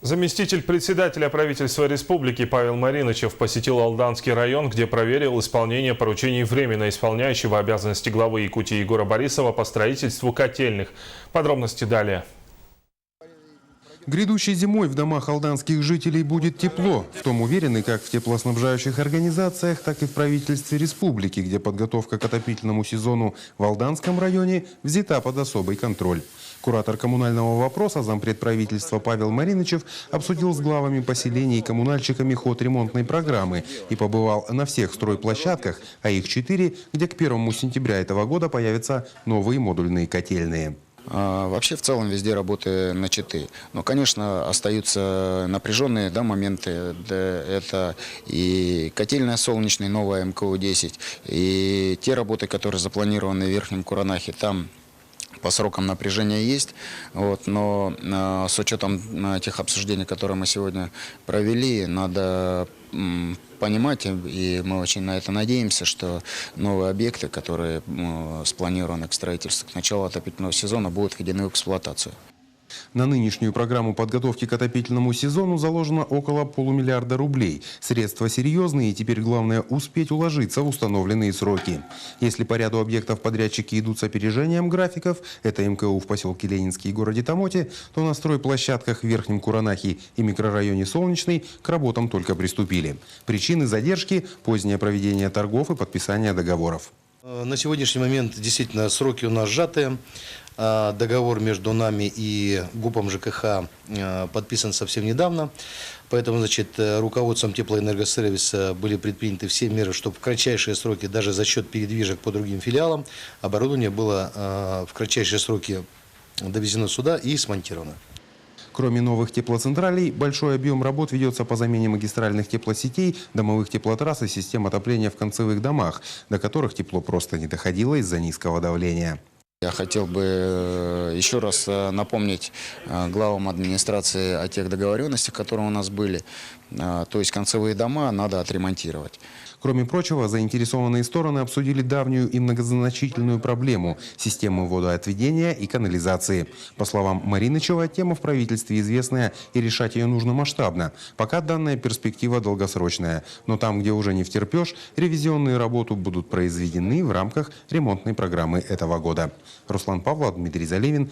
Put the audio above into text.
Заместитель председателя правительства республики Павел Маринычев посетил Алданский район, где проверил исполнение поручений временно исполняющего обязанности главы Якутии Егора Борисова по строительству котельных. Подробности далее. Грядущей зимой в домах алданских жителей будет тепло. В том уверены как в теплоснабжающих организациях, так и в правительстве республики, где подготовка к отопительному сезону в Алданском районе взята под особый контроль. Куратор коммунального вопроса, зампред правительства Павел Маринычев обсудил с главами поселений и коммунальщиками ход ремонтной программы и побывал на всех стройплощадках, а их 4, где к 1 сентября этого года появятся новые модульные котельные. Вообще, в целом, везде работы начаты. Но, конечно, остаются напряженные моменты. Это и котельная солнечная, новая МКУ-10, и те работы, которые запланированы в Верхнем Куранахе, там по срокам напряжения есть, но с учетом тех обсуждений, которые мы сегодня провели, надо понимать, и мы очень на это надеемся, что новые объекты, которые спланированы к строительству к началу отопительного сезона, будут введены в эксплуатацию. На нынешнюю программу подготовки к отопительному сезону заложено около полумиллиарда рублей. Средства серьезные, и теперь главное успеть уложиться в установленные сроки. Если по ряду объектов подрядчики идут с опережением графиков, это МКУ в поселке Ленинский и городе Тамоте, то на стройплощадках в Верхнем Куранахе и микрорайоне Солнечный к работам только приступили. Причины задержки – позднее проведение торгов и подписание договоров. На сегодняшний момент действительно сроки у нас сжатые. Договор между нами и ГУПом ЖКХ подписан совсем недавно. Поэтому, руководством теплоэнергосервиса были предприняты все меры, чтобы в кратчайшие сроки, даже за счет передвижек по другим филиалам, оборудование было в кратчайшие сроки довезено сюда и смонтировано. Кроме новых теплоцентралей, большой объем работ ведется по замене магистральных теплосетей, домовых теплотрасс и систем отопления в концевых домах, до которых тепло просто не доходило из-за низкого давления. Я хотел бы еще раз напомнить главам администрации о тех договоренностях, которые у нас были. То есть концевые дома надо отремонтировать. Кроме прочего, заинтересованные стороны обсудили давнюю и многозначительную проблему – системы водоотведения и канализации. По словам Маринычева, тема в правительстве известная и решать ее нужно масштабно. Пока данная перспектива долгосрочная. Но там, где уже не втерпешь, ревизионные работы будут произведены в рамках ремонтной программы этого года. Руслан Павлов, Дмитрий Залевин.